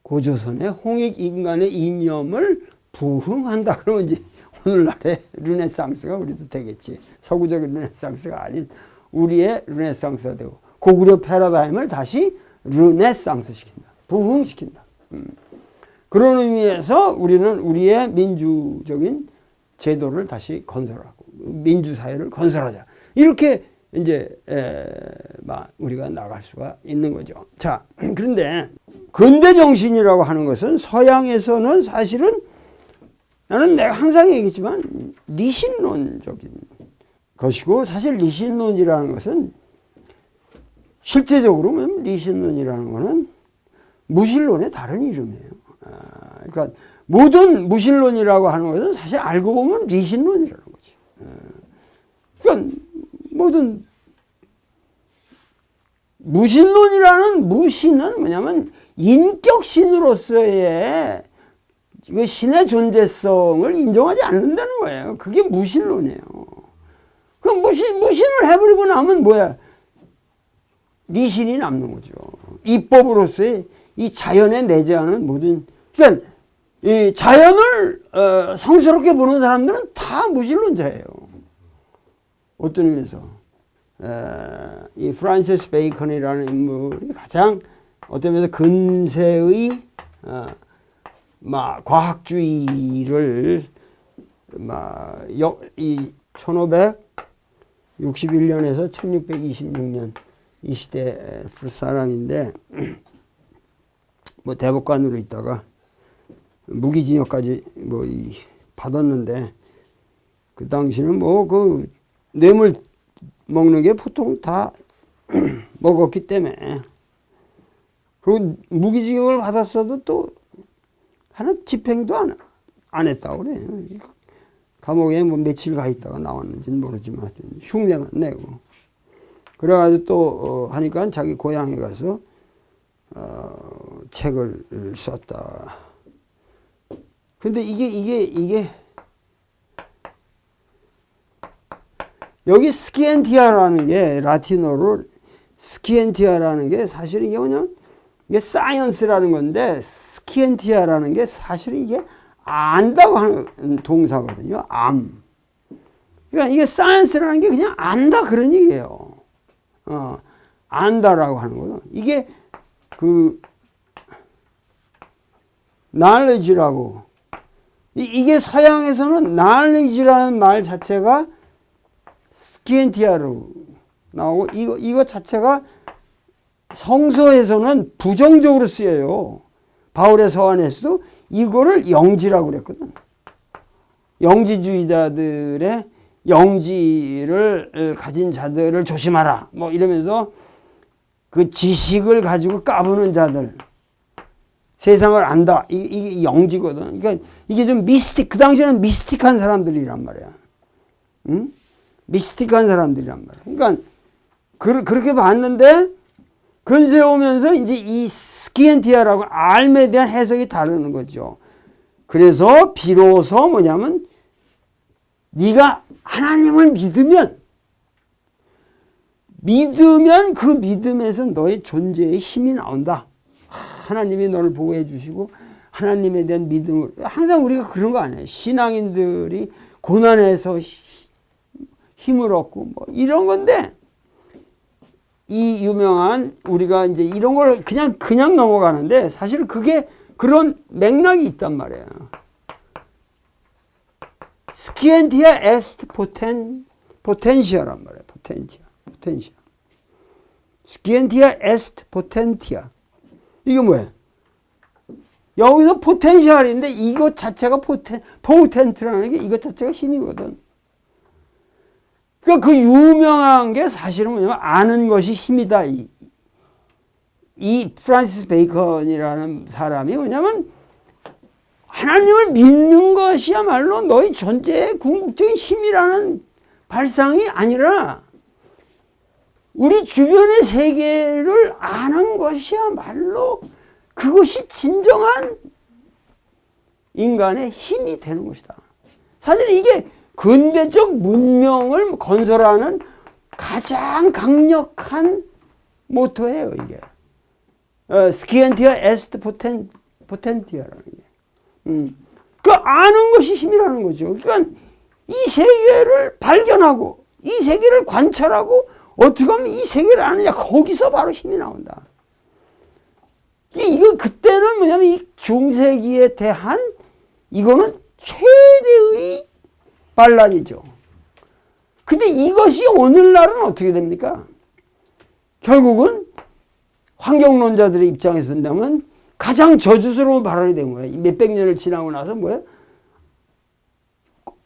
고조선의 홍익 인간의 이념을 부흥한다. 그러면 이제 오늘날의 르네상스가 우리도 되겠지. 서구적인 르네상스가 아닌 우리의 르네상스가 되고 고구려 패러다임을 다시 르네상스 시킨다. 부흥시킨다. 그런 의미에서 우리는 우리의 민주적인 제도를 다시 건설하고 민주사회를 건설하자. 이렇게 이제 우리가 나갈 수가 있는 거죠. 자, 그런데 근대 정신이라고 하는 것은 서양에서는 사실은 나는 내가 항상 얘기했지만 리신론적인 것이고, 사실 리신론이라는 것은 실제적으로 리신론이라는 것은 무신론의 다른 이름이에요. 그러니까 모든 무신론이라고 하는 것은 사실 알고 보면 리신론이라는 거죠. 그러니까 모든 무신론이라는 무신은 뭐냐면 인격신으로서의 그 신의 존재성을 인정하지 않는다는 거예요. 그게 무신론이에요. 그럼 무신을 해버리고 나면 뭐야? 리신이 남는 거죠. 이법으로서의 이 자연에 내재하는 모든, 그러니까 이 자연을 성스럽게 보는 사람들은 다 무신론자예요. 어떤 의미에서 이 프란시스 베이컨이라는 인물이 가장 어떤 의미에서 근세의 과학주의를 이 1561년에서 1626년 이 시대 사람인데 대법관으로 있다가 무기징역까지 받았는데, 그 당시는 그 뇌물 먹는 게 보통 다 먹었기 때문에, 그리고 무기징역을 받았어도 또 하나 집행도 안 했다고 그래요. 감옥에 며칠 가 있다가 나왔는지는 모르지만 흉내만 내고, 그래가지고 또 하니까 자기 고향에 가서 책을 썼다. 근데 이게 여기 스키엔티아라는 게 라틴어로 스키엔티아라는 게 사실 이게 뭐냐면 이게 사이언스라는 건데, 스키엔티아라는 게 사실 이게 안다고 하는 동사거든요. 그러니까 이게 사이언스라는 게 그냥 안다 그런 얘기예요. 안다라고 하는 거는 이게 그 knowledge라고, 이게 서양에서는 knowledge라는 말 자체가 스키엔티아로 나오고, 이거 자체가 성서에서는 부정적으로 쓰여요. 바울의 서한에서도 이거를 영지라고 그랬거든. 영지주의자들의 영지를 가진 자들을 조심하라. 이러면서 그 지식을 가지고 까부는 자들, 세상을 안다. 이게 영지거든. 그러니까 이게 좀 그 당시에는 미스틱한 사람들이란 말이야. 응? 미스틱한 사람들이란 말이야. 그러니까 그렇게 봤는데 근세 오면서 이제 이 스키엔티아라고 알에 대한 해석이 다르는 거죠. 그래서 비로소 뭐냐면 네가 하나님을 믿으면 그 믿음에서 너의 존재의 힘이 나온다. 하나님이 너를 보호해 주시고 하나님에 대한 믿음을, 항상 우리가 그런 거 아니에요. 신앙인들이 고난에서 힘을 얻고 이런 건데, 이 유명한 우리가 이제 이런 걸 그냥 넘어가는데 사실 그게 그런 맥락이 있단 말이에요. 스키엔티아 에스트 포텐시아란 말이에요. 포텐시아. 스키엔티아 에스트 포텐티아. 이게 뭐예요? 여기서 포텐셜인데 이것 자체가 포텐트라는 게 이것 자체가 힘이거든. 그러니까 그 유명한 게 사실은 뭐냐면 아는 것이 힘이다. 이 프란시스 베이컨이라는 사람이 뭐냐면 하나님을 믿는 것이야말로 너희 존재의 궁극적인 힘이라는 발상이 아니라 우리 주변의 세계를 아는 것이야말로 그것이 진정한 인간의 힘이 되는 것이다. 사실 이게 근대적 문명을 건설하는 가장 강력한 모토예요, 이게. 스키엔티아 에스트 포텐티아라는 게. 그 아는 것이 힘이라는 거죠. 그러니까 이 세계를 발견하고 이 세계를 관찰하고 어떻게 하면 이 세계를 아느냐, 거기서 바로 힘이 나온다. 이거 그때는 뭐냐면 이 중세기에 대한 이거는 최대의 반란이죠. 근데 이것이 오늘날은 어떻게 됩니까? 결국은 환경론자들의 입장에서 본다면 가장 저주스러운 발언이 된 거예요. 몇백 년을 지나고 나서 뭐예요?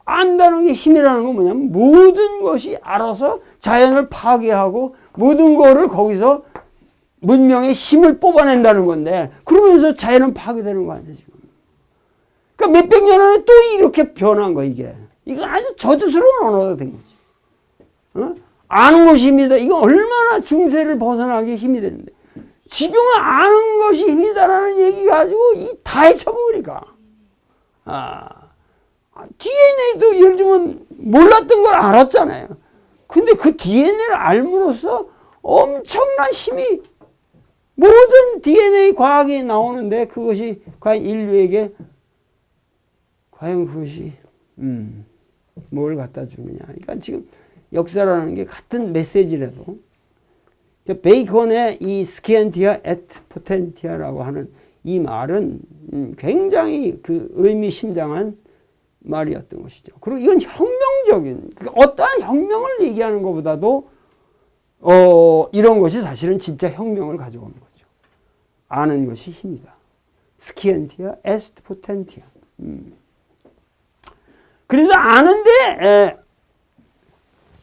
안다는 게 힘이라는 건 뭐냐면 모든 것이 알아서 자연을 파괴하고 모든 거를 거기서 문명의 힘을 뽑아낸다는 건데 그러면서 자연은 파괴되는 거 아니에요 지금. 그러니까 몇백 년 안에 또 이렇게 변한 거 이게. 이거 아주 저주스러운 언어가 된 거지. 어? 아는 것이 힘이다. 이거 얼마나 중세를 벗어나기 힘이 되는데 지금은 아는 것이 힘이다라는 얘기 가지고 다 헤쳐버리니까. DNA도 예를 들면 몰랐던 걸 알았잖아요. 근데 그 DNA를 알므로써 엄청난 힘이 모든 DNA 과학이 나오는데 그것이 과연 인류에게 과연 그것이 뭘 갖다 주느냐. 그러니까 지금 역사라는 게 같은 메시지라도 베이컨의 이 스키엔티아 et potentia라고 하는 이 말은 굉장히 그 의미심장한 말이었던 것이죠. 그리고 이건 혁명적인 어떠한 혁명을 얘기하는 것보다도 이런 것이 사실은 진짜 혁명을 가져오는 거죠. 아는 것이 힘이다. 스키엔티아 est potentia. 그래서 아는데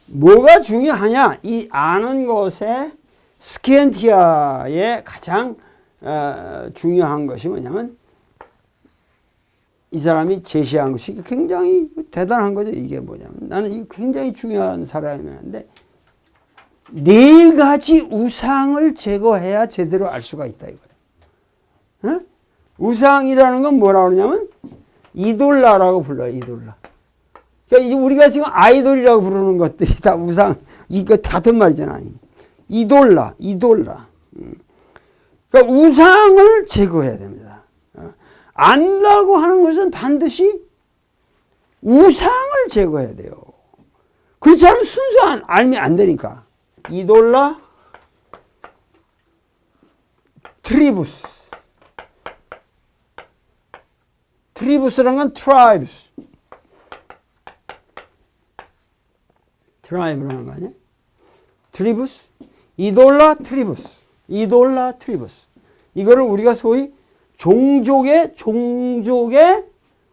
뭐가 중요하냐? 이 아는 것에 스키엔티아의 가장 중요한 것이 뭐냐면 이 사람이 제시한 것이 굉장히 대단한 거죠. 이게 뭐냐면 나는 이 굉장히 중요한 사람이었는데 네 가지 우상을 제거해야 제대로 알 수가 있다 이거예요. 어? 우상이라는 건 뭐라고 그러냐면 이돌라라고 불러요. 이돌라. 그러니까 우리가 지금 아이돌이라고 부르는 것들이 다 우상, 이거 같은 말이잖아. 이돌라. 그러니까 우상을 제거해야 됩니다. 안다고 하는 것은 반드시 우상을 제거해야 돼요. 그렇지 않으면 순수 알면 안 되니까. 이돌라, 트리부스. 트리부스라는 건 tribes. 트라이브라는 거 아니야? 트리부스, 이돌라 트리부스, 이돌라 트리부스. 이거를 우리가 소위 종족의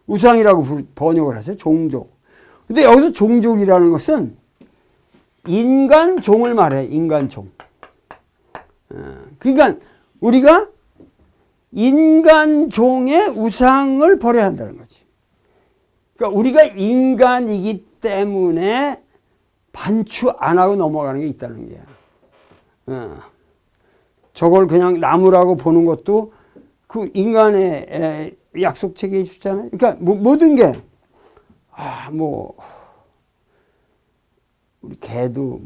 우상이라고 번역을 하죠. 종족. 근데 여기서 종족이라는 것은 인간종을 말해. 인간종. 그러니까 우리가 인간종의 우상을 버려야 한다는 거지. 그러니까 우리가 인간이기 때문에 반추 안 하고 넘어가는 게 있다는 거야. 저걸 그냥 나무라고 보는 것도 그 인간의 약속 체계에 주잖아요. 그러니까 모든 게 우리 개도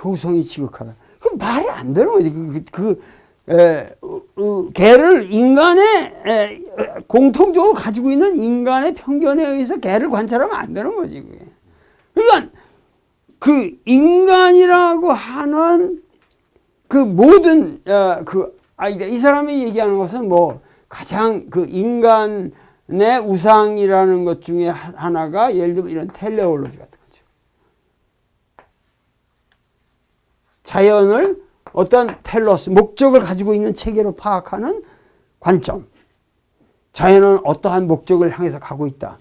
효성이 지극하다. 그 말이 안 되는 거지. 개를 인간의 공통적으로 가지고 있는 인간의 편견에 의해서 개를 관찰하면 안 되는 거지. 그게. 그러니까 그 인간이라고 하는 그 모든 이 사람이 얘기하는 것은 가장 그 인간의 우상이라는 것 중에 하나가 예를 들면 이런 텔레올로지 같은 거죠. 자연을 어떤 텔로스, 목적을 가지고 있는 체계로 파악하는 관점. 자연은 어떠한 목적을 향해서 가고 있다.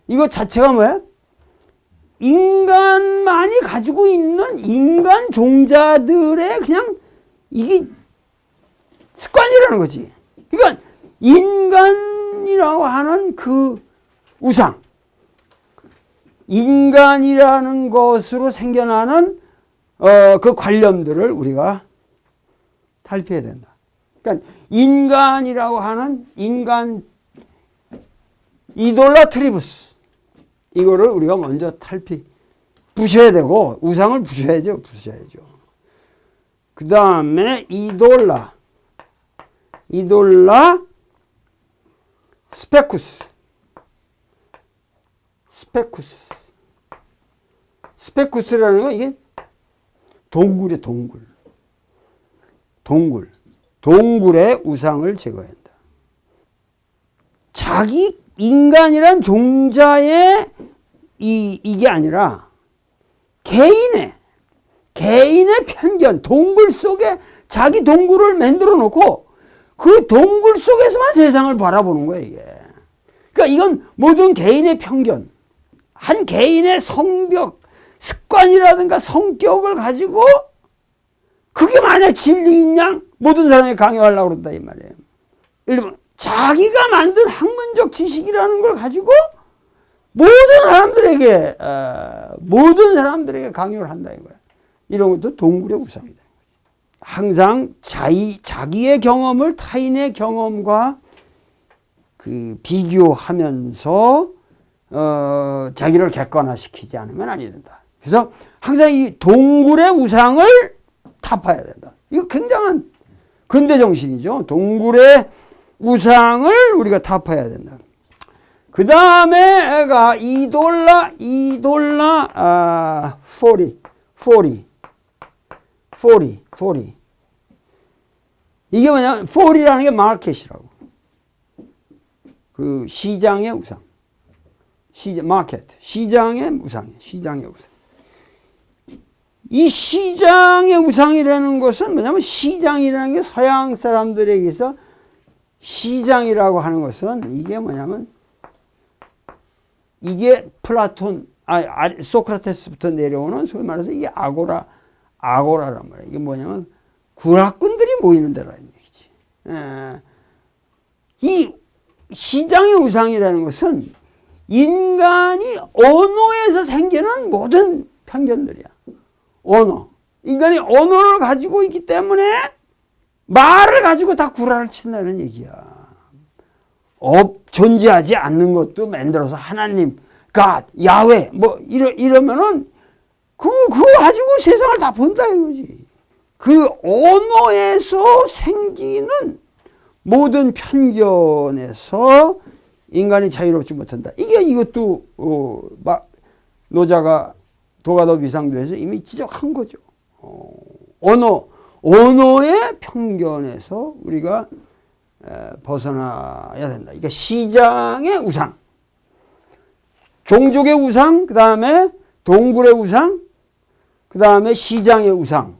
이거 자체가 뭐야? 인간만이 가지고 있는 인간 종자들의 그냥 이게 습관이라는 거지. 그러니까 인간이라고 하는 그 우상, 인간이라는 것으로 생겨나는 그 관념들을 우리가 탈피해야 된다. 그러니까 인간이라고 하는 인간 이돌라트리부스 이거를 우리가 먼저 부셔야 되고 우상을 부셔야죠. 그 다음에 이돌라 스페쿠스라는 건 이게 동굴이에요. 동굴의 우상을 제거해야 한다. 자기 인간이란 종자의 이게 아니라 개인의 편견, 동굴 속에 자기 동굴을 만들어 놓고 그 동굴 속에서만 세상을 바라보는 거예요, 이게. 그러니까 이건 모든 개인의 편견, 한 개인의 성벽, 습관이라든가 성격을 가지고 그게 만약 진리인 양 모든 사람이 강요하려고 그런다 이 말이에요. 예를 들면 자기가 만든 학문적 지식이라는 걸 가지고 모든 사람들에게 강요를 한다 이거야. 이런 것도 동굴의 우상이다. 항상 자기의 경험을 타인의 경험과 그 비교하면서 자기를 객관화시키지 않으면 아니 된다. 그래서 항상 이 동굴의 우상을 타파해야 된다. 이거 굉장한 근대 정신이죠. 동굴의 우상을 우리가 타파해야 된다. 그 다음에 애가 이돌라 40. 이게 뭐냐면 40이라는 게 마켓이라고. 그 시장의 우상. 마켓. 시장의 우상이에요. 시장의 우상. 이 시장의 우상이라는 것은 뭐냐면 시장이라는 게 서양 사람들에게서 시장이라고 하는 것은 이게 뭐냐면 이게 플라톤, 소크라테스부터 내려오는 소위 말해서 이게 아고라란 말이에요. 이게 뭐냐면 군악꾼들이 모이는 데라는 얘기지. 이 시장의 우상이라는 것은 인간이 언어에서 생기는 모든 편견들이야. 언어. 인간이 언어를 가지고 있기 때문에 말을 가지고 다 구라를 친다는 얘기야. 존재하지 않는 것도 만들어서 하나님, God, 야훼, 뭐, 이러면은 그거 가지고 세상을 다 본다 이거지. 그 언어에서 생기는 모든 편견에서 인간이 자유롭지 못한다. 이것도, 노자가 도가도 비상도에서 이미 지적한 거죠. 언어의 편견에서 우리가 벗어나야 된다. 그러니까 시장의 우상, 종족의 우상, 그 다음에 동굴의 우상, 그 다음에 시장의 우상.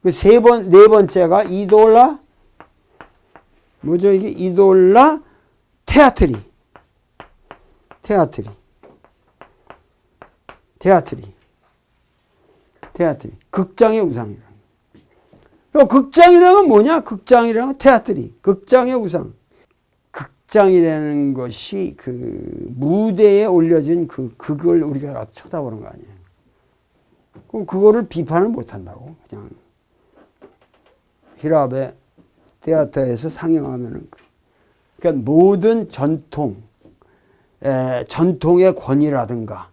네 번째가 이돌라, 뭐죠 이게? 이돌라 테아트리. 극장의 우상이라. 극장이라는 건 뭐냐? 극장이라는 건 테아트리. 극장의 우상. 극장이라는 것이 그 무대에 올려진 그걸 우리가 쳐다보는 거 아니에요. 그럼 그거를 비판을 못 한다고. 그냥 히랍의 테아트에서 상영하면은. 그러니까 모든 전통의 권위라든가,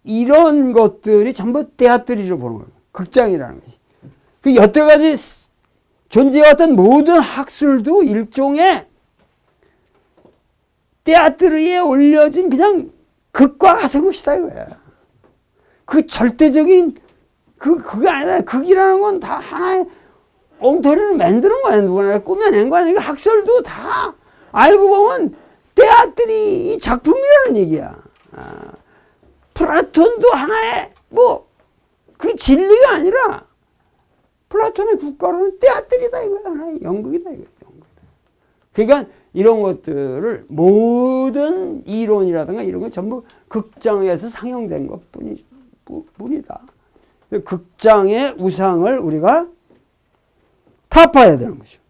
이런 것들이 전부 테아트리로 보는 거예요. 극장이라는 것이. 그 여태까지 존재해왔던 모든 학술도 일종의 테아트리에 올려진 그냥 극과 같은 것이다 이거야. 그 절대적인 그게 아니다. 극이라는 건 다 하나의 엉터리를 만드는 거야. 누구나 꾸며낸 거야. 이거 학설도 다 알고 보면 테아트리 작품이라는 얘기야. 플라톤도 하나의 그 진리가 아니라 플라톤의 국가로는 테아트리다 이거야. 하나의 연극이다 이거야. 그러니까 이런 것들을 모든 이론이라든가 이런 건 전부 극장에서 상영된 것 뿐이다. 극장의 우상을 우리가 타파해야 되는 거죠.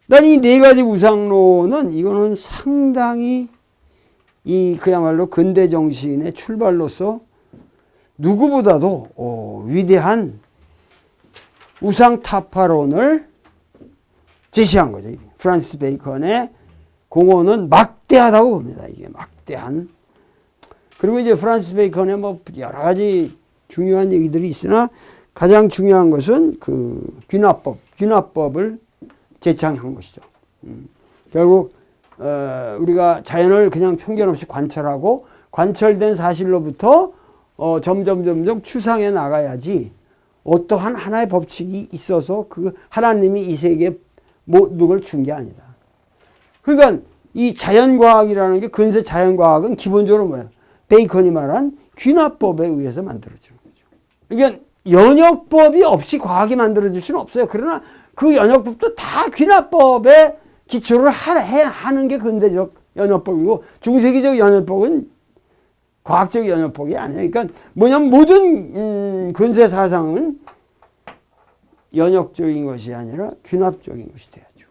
난 이 네 가지 우상론은 이거는 상당히 그야말로 근대 정신의 출발로서 누구보다도 위대한 우상 타파론을 제시한 거죠. 프란시스 베이컨의 공헌은 막대하다고 봅니다. 이게 막대한. 그리고 이제 프란시스 베이컨의 여러 가지 중요한 얘기들이 있으나 가장 중요한 것은 그 귀납법을 제창한 것이죠. 결국 우리가 자연을 그냥 편견 없이 관찰하고 관철된 사실로부터 점점 추상해 나가야지 어떠한 하나의 법칙이 있어서 그 하나님이 이 세계에 모든 걸 준 게 아니다. 그러니까 이 자연과학이라는 게 근세 자연과학은 기본적으로 뭐야? 베이컨이 말한 귀납법에 의해서 만들어지는 거죠. 그러니까 연역법이 없이 과학이 만들어질 수는 없어요. 그러나 그 연역법도 다 귀납법에 기초를 하는 게 근대적 연역법이고, 중세기적 연역법은 과학적 연역법이 아니에요. 그러니까 뭐냐면 모든 근세 사상은 연역적인 것이 아니라 귀납적인 것이 돼야죠.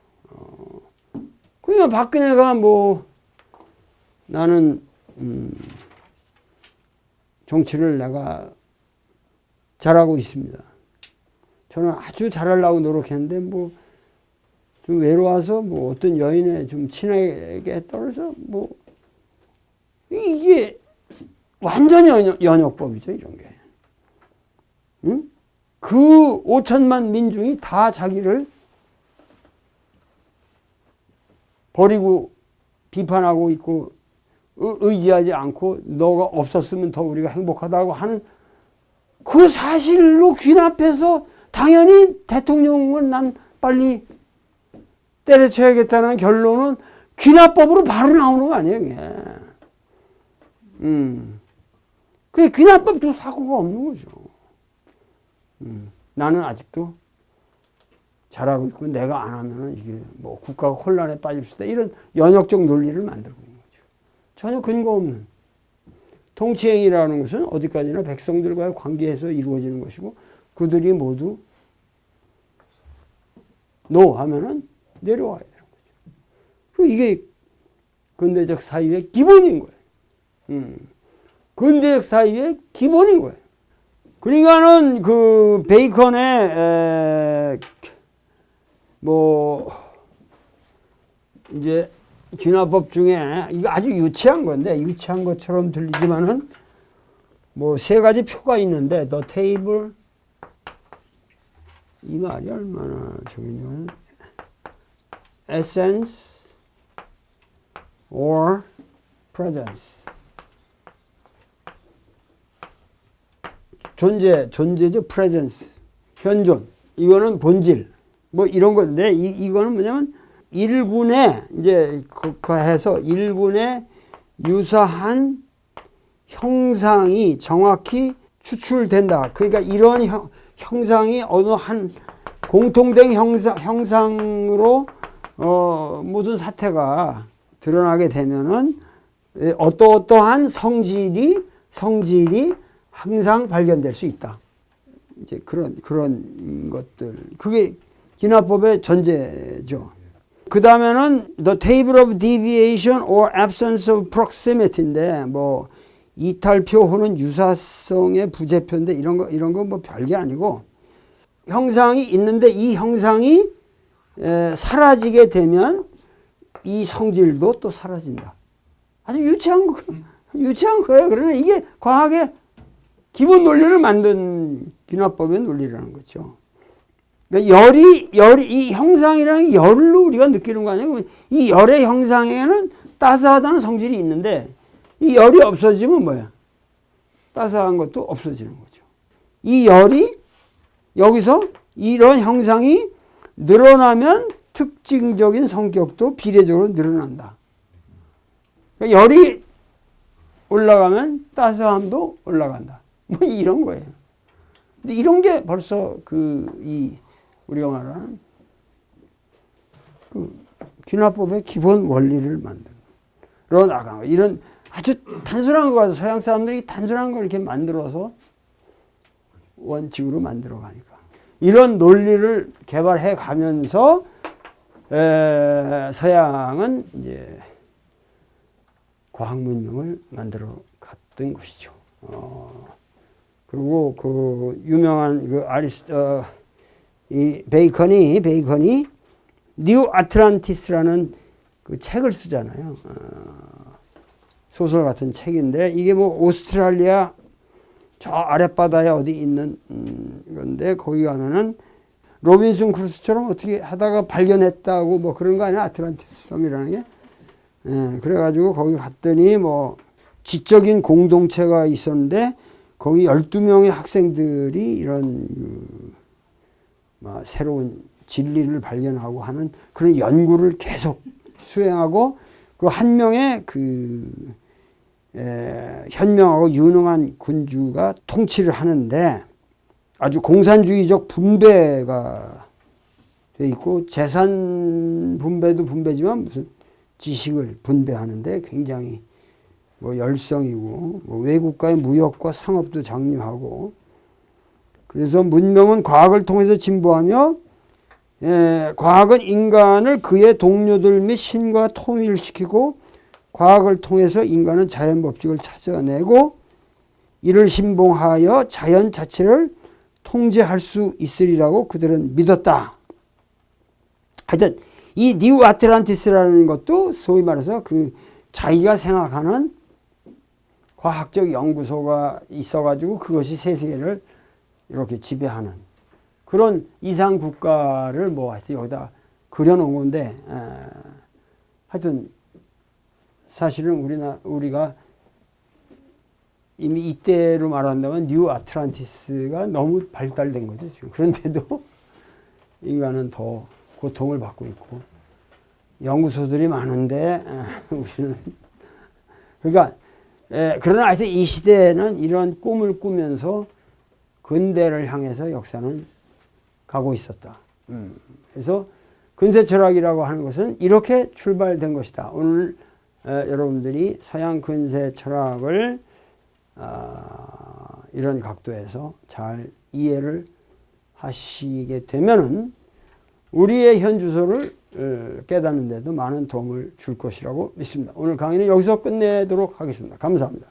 그러니까 박근혜가 뭐 나는 정치를 내가 잘하고 있습니다. 저는 아주 잘하려고 노력했는데 뭐 좀 외로워서 뭐 어떤 여인에 좀 친하게 떨어서 뭐 이게 완전히 연역법이죠, 이런 게. 응? 그 5천만 민중이 다 자기를 버리고 비판하고 있고 의지하지 않고 너가 없었으면 더 우리가 행복하다고 하는 그 사실로 귀납해서 당연히 대통령을 난 빨리 때려쳐야겠다는 결론은 귀납법으로 바로 나오는 거 아니에요, 그게. 그게 귀납법도 사고가 없는 거죠. 나는 아직도 잘하고 있고 내가 안 하면은 이게 뭐 국가가 혼란에 빠질 수 있다. 이런 연역적 논리를 만들고 있는 거죠. 전혀 근거 없는. 통치행위라는 것은 어디까지나 백성들과의 관계에서 이루어지는 것이고 그들이 모두 노 하면은 내려와야 되는 거죠. 이게 근대적 사유의 기본인 거예요. 근대적 사유의 기본인 거예요. 그러니까는 그 베이컨의 뭐 이제 귀납법 중에 이거 아주 유치한 건데 유치한 것처럼 들리지만은 뭐 세 가지 표가 있는데 the table 이 말이 얼마나 저기냐면 essence or presence 존재죠. presence 현존 이거는 본질 뭐 이런 건데 이거는 뭐냐면 일군에 이제 해서 일군에 유사한 형상이 정확히 추출된다. 그러니까 이런 형상이 어느 한 공통된 형상으로 모든 사태가 드러나게 되면은 어떠한 성질이 항상 발견될 수 있다. 이제 그런 것들. 그게 귀납법의 전제죠. 그 다음에는 the table of deviation or absence of proximity인데 뭐 이탈표 혹은 유사성의 부재표인데 이런 거 뭐 별게 아니고 형상이 있는데 이 형상이 사라지게 되면 이 성질도 또 사라진다. 아주 유치한 거예요. 그러나 이게 과학의 기본 논리를 만든 귀납법의 논리라는 거죠. 그러니까 열이 이 형상이라는 게 열로 우리가 느끼는 거 아니에요? 이 열의 형상에는 따스하다는 성질이 있는데 이 열이 없어지면 뭐야? 따스한 것도 없어지는 거죠. 이 열이 여기서 이런 형상이 늘어나면 특징적인 성격도 비례적으로 늘어난다. 그러니까 열이 올라가면 따스함도 올라간다. 뭐 이런 거예요. 근데 이런 게 벌써 우리가 말하는 그 귀납법의 기본 원리를 만들어 나간 거. 이런 아주 단순한 거 가서 서양 사람들이 단순한 걸 이렇게 만들어서 원칙으로 만들어 가니까 이런 논리를 개발해 가면서 서양은 이제 과학 문명을 만들어 갔던 것이죠. 그리고 그 유명한 이 베이컨이 뉴 아틀란티스라는 그 책을 쓰잖아요. 소설 같은 책인데 이게 뭐 오스트랄리아 저 아랫바다에 어디 있는 건데 거기 가면은 로빈슨 크루소처럼 어떻게 하다가 발견했다고 뭐 그런 거 아니야? 아틀란티스 섬이라는 게. 그래가지고 거기 갔더니 뭐 지적인 공동체가 있었는데 거기 12명의 학생들이 이런 새로운 진리를 발견하고 하는 그런 연구를 계속 수행하고 그 한 명의 그 현명하고 유능한 군주가 통치를 하는데 아주 공산주의적 분배가 돼 있고 재산 분배도 분배지만 무슨 지식을 분배하는데 굉장히 뭐 열성이고 뭐 외국과의 무역과 상업도 장려하고 그래서 문명은 과학을 통해서 진보하며 과학은 인간을 그의 동료들 및 신과 통일시키고 과학을 통해서 인간은 자연 법칙을 찾아내고 이를 신봉하여 자연 자체를 통제할 수 있으리라고 그들은 믿었다. 하여튼 이 뉴 아틀란티스라는 것도 소위 말해서 그 자기가 생각하는 과학적 연구소가 있어가지고 그것이 세계를 이렇게 지배하는 그런 이상 국가를 뭐 하여튼 여기다 그려놓은 건데 하여튼 사실은 우리가 이미 이때로 말한다면 뉴 아틀란티스가 너무 발달된 거죠 지금. 그런데도 인간은 더 고통을 받고 있고 연구소들이 많은데 우리는 그러니까 그러나 하여튼 이 시대에는 이런 꿈을 꾸면서 근대를 향해서 역사는 가고 있었다. 그래서 근세 철학이라고 하는 것은 이렇게 출발된 것이다. 오늘 여러분들이 서양 근세 철학을 이런 각도에서 잘 이해를 하시게 되면은 우리의 현 주소를 깨닫는 데도 많은 도움을 줄 것이라고 믿습니다. 오늘 강의는 여기서 끝내도록 하겠습니다. 감사합니다.